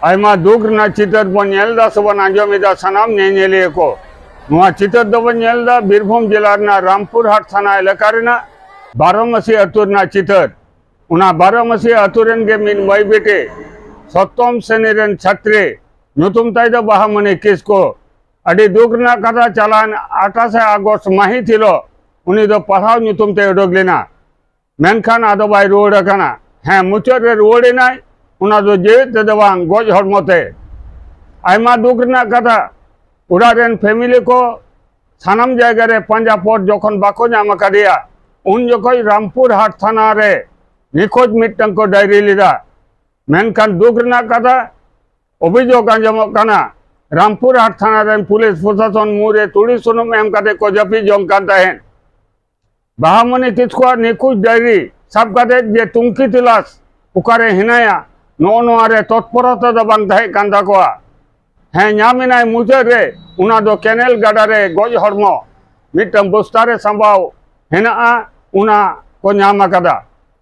आयमा दुख ना चितर बन नेलदा सबन आंजोमिदा सनाम नेनेलिए को नोआ चितर दबन नेलदा बीरभूम जिला ना रामपुर हाट थाना एलाका रेना 12 मसी अतुर ना चितर उना 12 मसी अतुरन के मिन मई बेटे सप्तम श्रेणी रेन छात्री नुतुम ताई दो बाहामणि किसको अड़ी दुख ना कथा चलान 28 अगस्त माही थिलो उनी दो पढ़ाव नुतुम ते उडोक लेना मेनखान आदो बाय रुवाड़ कना हाँ मुचाद रे रुवाड़े नाय उना दो जेवित ते दबांग गोज हड़मोते आयमा दुख ना कथा उड़ा रेन फैमिली को सानाम जायगा रे पंजा पोट जोखन बाको नाम कादिया उन जोखोई रामपुर हाट थाना रे निखोज मिट्टन को डायरी लिदा मेनखान दुख ना कथा अभियोग आंजमोग कना रामपुर हाट थाना रेन पुलिस प्रशासन मुरे तुड़ी सुनुम एम काते को जपी जोंग कान ताहेन बाहामणि किसको निखोज डायरी सब काते जे तुंकी तिलास उकारे हिनाया नो नोआरे तत्परता दो बांग ताहे कान ताकोआ हाँ नामिनाय मुचाद रे उना दो केनेल गाडा रे गोज हड़मो मिट्टन बस्ता रे संभाव हेनाआ उना को नाम आकादा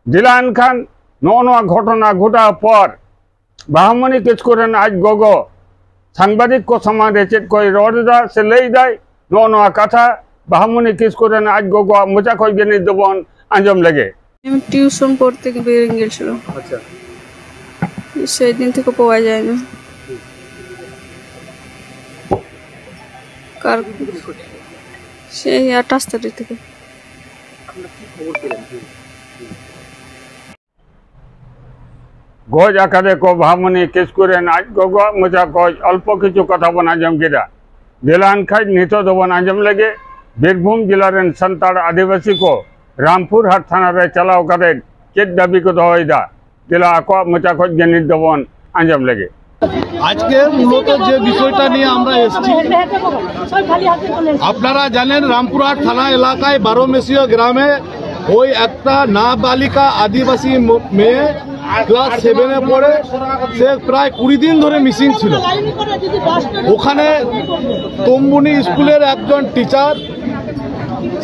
दिला एनखान नो नोआ घटना घटा पर बाहामणि किसको रेन आज गोगो सांबादिक को समान रे चेद कोई रोडदा से लईदाय नो नोआ कथा बाहामणि किसको रेन आज गोगो मोचा कोई गेनि दबन आंजम लगे টিউশন পড়তে বেরিয়ে গেছিল। আচ্ছা সেই দিন থেকে পাওয়া যায় না। কার সেই 28 তারিখ থেকে। আপনারা কি খবর পেলেন? गोज आकादे को बाहामणि किसको रेन आज गोगो मोचा कोई अल्प किछु कथा बन आंजम केदा दिलान खाई नितो दबन आंजम लगे बीरभूम जिला रेन संताड़ आदिवासी को रामपुर हाट थाना रे चलाव करे चेद दाबी को दोइदा दिला आको मोचा कोई गेनि दबन आंजम लगे आज के मूलत जे विषयटा निये आमरा एसছি আপনারা জানেন রামপুরহাট থানা এলাকায় 12 মেসিয়া গ্রামে ওই একটা নাবালিকা আদিবাসী মেয়ে ক্লাস 7 এ পড়ে সে প্রায় 20 দিন ধরে মিসিং ছিল ওখানে তম্বুনি স্কুলের একজন টিচার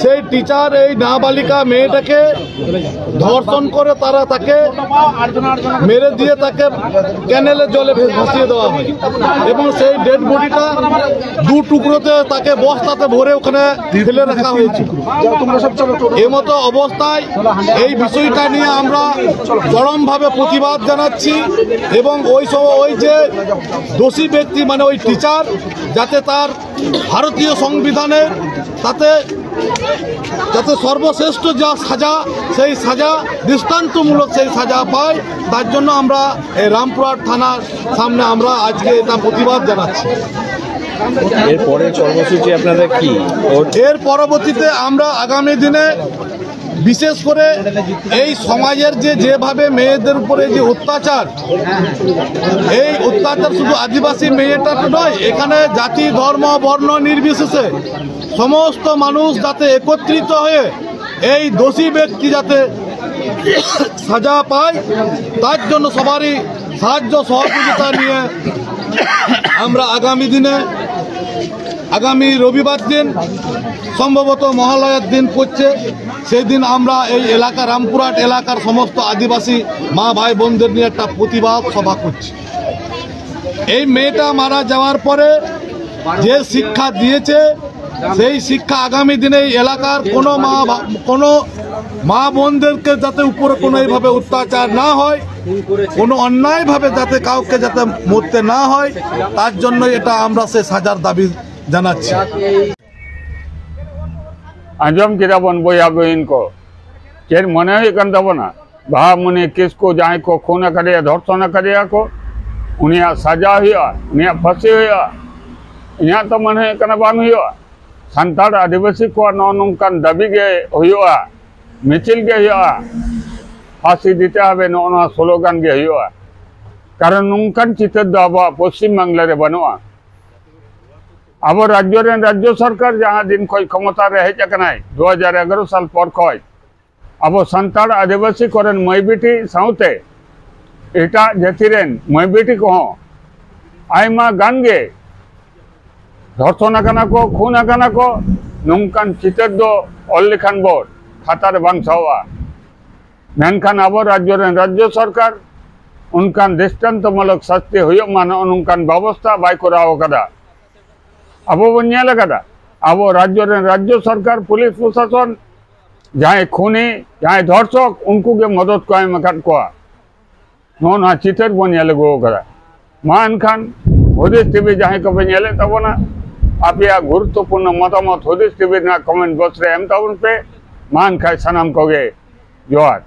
সেই টিচার এই নাবালিকা মেয়েটাকে ধর্ষণ করে তারা তাকে মেরে দিয়ে তাকে ক্যানেলের জলে ভাসিয়ে দেওয়া হয় এবং সেই ডেড বডিটা দু টুকরোতে তাকে বস্তাতে ভরে ওখানে ফেলে রাখা হয়েছে এই মতো অবস্থায় এই বিষয়টা নিয়ে আমরা চরমভাবে প্রতিবাদ জানাচ্ছি এবং ওই যে দোষী ব্যক্তি মানে ওই টিচার যাতে তার ভারতীয় সংবিধানের যাতে সর্বশ্রেষ্ঠ যা সাজা সেই সাজা দৃষ্টান্তমূলক সেই সাজা পায় তার জন্য আমরা এই রামপুরহাট থানার সামনে আমরা আজকে এটা প্রতিবাদ জানাচ্ছি। এর পরের কর্মসূচি আপনাদের কি? এর পরবর্তীতে আমরা আগামী দিনে বিশেষ করে এই সমাজের যেভাবে মেয়েদের উপরে যে অত্যাচার এই অত্যাচার শুধু আদিবাসী মেয়েটা নয় এখানে জাতি ধর্ম বর্ণ নির্বিশেষে সমস্ত মানুষ যাতে একত্রিত হয়ে এই দোষী ব্যক্তি যাতে সাজা পায় তার জন্য সবারই সাহায্য সহযোগিতা নিয়ে আমরা আগামী দিনে আগামী রবিবার দিন সম্ভবত মহালয়ার দিন পড়ছে সেই দিন আমরা এই এলাকা রামপুরহাট এলাকার সমস্ত আদিবাসী মা ভাই বোনদের নিয়ে একটা প্রতিবাদ সভা করছি। এই মেয়েটা মারা যাওয়ার পরে যে শিক্ষা দিয়েছে সেই শিক্ষা আগামী দিনে এলাকার কোনো মা বোনদেরকে যাতে উপরে কোনো এইভাবে অত্যাচার না হয় কোনো অন্যায়ভাবে যাতে কাউকে যাতে মরতে না হয় তার জন্য এটা আমরা সে সাজার দাবি জানাচ্ছি। आंजम किदा बन बोया बहन को चेर मने हुई कन तबना बाहामणि किसको जहाँ को खून करे धर्षण करे को उनिया सजा हुआ उनिया फंसी हुआ यहाँ तो मने कना बान हुआ संताड़ आदिवासी को नौनकान दाबी के हुआ मिचिल के हुआ फांसी दीते हमें नौना स्लोगान के हुआ कारण नौकान चित्र दो अब पश्चिम बांग्ला रे बनवा अब राज्य सरकार जहाँ दिन खो क्षमता हेज 2011 साल पर खय अब सानताड़ आदिवासी कोरेन मई बेटी साउते एटा जातिरेन मई बेटी को आयमा गान गे धर्षण आकाना को खून आकाना को नौकान चितर दो ऑल लेखान बोर्ड खातार बांग सावा मेनखान अब राज्य सरकार उनकान दृष्टांतमूलक शास्ति हुयो माने उनकान व्यवस्था बाय कराव कदा अबो बन नेल कदा अबो राज्य सरकार पुलिस प्रशासन जहाँ खूनी जहाँ धर्षक उनको के मदद को एम अकाद कोआ नोना चितर बन नेल गो कदा मा एनखान हुदिस टीवी जहाँ को पे नेले तबोना आपया गुरुत्वपूर्ण मतामत हुदिस टीवी ना कमेंट बॉक्स रे एम ताबन पे मान खाय सनाम कोगे जोहार।